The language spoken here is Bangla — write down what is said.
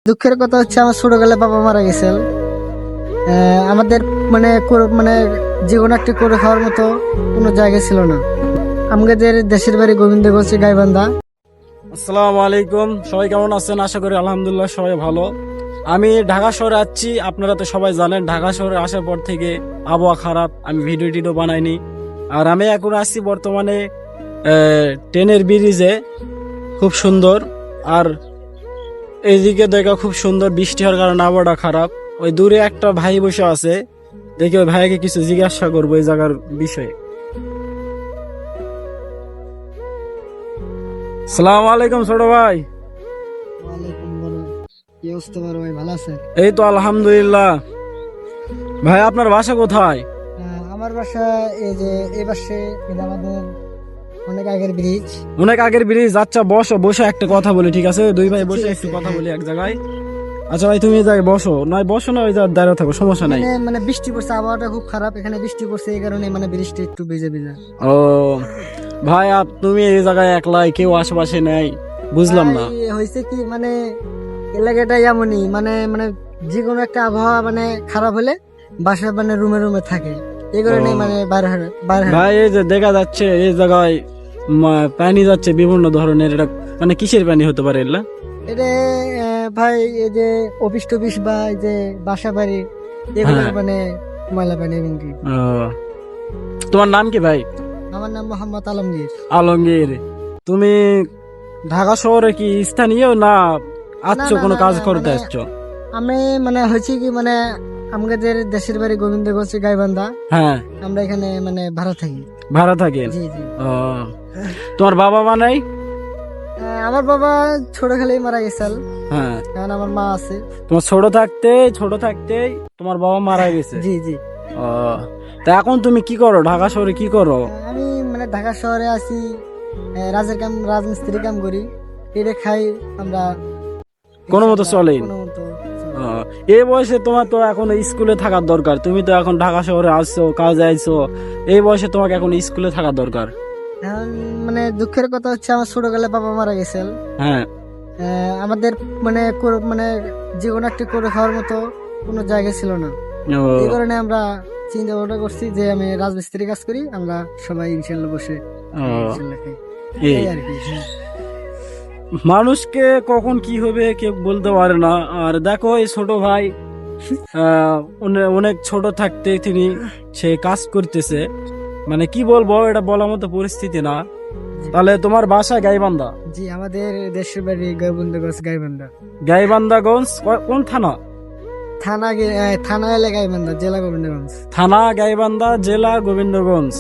দুঃখের কথা হচ্ছে আমার ছোটবেলায় বাবা মারা গেছেন। আমাদের মানে জীবন একটি করে খাওয়ার মতো কোনো জায়গা ছিল না। আমাদের দেশের বাড়ি গোবিন্দগঞ্জ গাইবান্ধা। আসসালামু আলাইকুম, সবাই কেমন আছেন? আশা করি আলহামদুলিল্লাহ সবাই ভালো। আমি ঢাকা শহরে আসছি, আপনারা তো সবাই জানেন ঢাকা শহরে আসার পর থেকে আবহাওয়া খারাপ, আমি ভিডিও টিডিও বানাইনি। আর আমি এখন আসছি বর্তমানে ট্রেনের ব্রিজে, খুব সুন্দর। আর এইদিকে দেখা খুব সুন্দর, বৃষ্টি হওয়ার কারণে আবহাওয়াটা খারাপ। ওই দূরে একটা ভাই বসে আছে, দেখি ওই ভাইকে কিছু জিজ্ঞাসা করবো এই জায়গার বিষয়ে। আসসালামু আলাইকুম ছোট ভাই। কি অবস্থা বড় ভাই, ভালো আছেন? এই তো আলহামদুলিল্লাহ। ভাই আপনার বাসা কোথায়? আমার বাসা এই পাশে আমাদের অনেক আগের ব্রিজ। অনেক আগের ব্রিজ। আচ্ছা বসো, বসে একটা কথা বলি, ঠিক আছে? দুই ভাই বসে একটু কথা বলি এক জায়গায়। আচ্ছা ভাই তুমি এই জায়গায় বসো, নয় বসো না ওই জায়গায় দাঁড়িয়ে থাকো, সমস্যা নাই। মানে বৃষ্টি পড়ছে, আবহাওয়াটা খুব খারাপ, এখানে বৃষ্টি পড়ছে, এই কারণে মানে বৃষ্টি একটু ভিজে ভিজে। ও ভাই, তুমি এই জায়গায় একলাই, কেউ আশেপাশে নেই, বুঝলাম না। হয়েছে কি মানে এলাকাটা এমনই, মানে মানে যে কোনো একটা আবহাওয়া মানে খারাপ হলে বাসা মানে রুমে রুমে থাকে, এই কারণে মানে বাইরে ভাই এই যে দেখা যাচ্ছে এই জায়গায় পানি যাচ্ছে বিভিন্ন ধরনের, এটা মানে কিসের পানি হতে পারে এগুলা? এটা ভাই এই যে অফিস টফিস বা এই যে বাসা বাড়ি এগুলো হ্যাঁ। মানে ময়লা পানি এবং কি। ও, তোমার নাম কি ভাই? আমার নাম মোহাম্মদ আলমগীর। আলমগীর। তুমি ঢাকা শহরে কি স্থানীয় না আসছো না, কোনো না, কাজ না, করতে মানে আসছো? আমি মানে হয়েছে কি মানে আমাদের দেশের বাড়ি গোবিন্দগঞ্জ গাইবান্ধা। হ্যাঁ, আমরা এখানে মানে ভাড়া থাকি। ভাড়া থাকেন? জি জি। ও, তোমার বাবা মা নাই? আমার বাবা ছোট খেলেই মারা গেছেন, হ্যাঁ, এখন আমার মা আছে। তোমার ছোট থাকতেই তোমার বাবা মারা গেছে? জি জি। ও, তা এখন তুমি কি করো ঢাকা শহরে, কি করো? আমি মানে ঢাকা শহরে আছি, রাজের কাম, রাজমিস্ত্রি কাম করি, এটা খাই আমরা, কোনো মতো চলেন? কোনো মতো চলে। ও, এই বয়সে তোমার তো এখন স্কুলে থাকার দরকার, তুমি তো এখন ঢাকা শহরে আসছো, কাজে আইছো, এই বয়সে তোমাকে এখন স্কুলে থাকার দরকার। এখন মানে দুঃখের কথা হচ্ছে আমার ছোটবেলায় বাবা মারা গেছেন। হ্যাঁ। আমাদের মানে জীবন একটি করে খাওয়ার মতো কোনো জায়গা ছিল না, ও, এই কারণে আমরা চিন্তা ভাবনা করছি যে আমি রাজমিস্ত্রি কাজ করি, আমরা সবাই ইনশাল্লাহ বসে ও, ইনশাল্লাহ খাই, এই এই আর কি। হ্যাঁ। মানুষকে কখন কি হবে কেউ বলতে পারে না। আর দেখো এই ছোট ভাই অনেক ছোট থাকতে তিনি সে কাজ করতেছে, মানে কি বলবো, এটা বলার মতো পরিস্থিতি না। তাহলে তোমার বাসা গাইবান্ধা? জি, আমাদের দেশের বাড়ি গোবিন্দগঞ্জ গাইবান্ধা। গাইবান্ধাগঞ্জ কোন থানা? থানা থানা এলাকায় গাইবান্ধা, জেলা গোবিন্দগঞ্জ। থানা গাইবান্ধা, জেলা গোবিন্দগঞ্জ।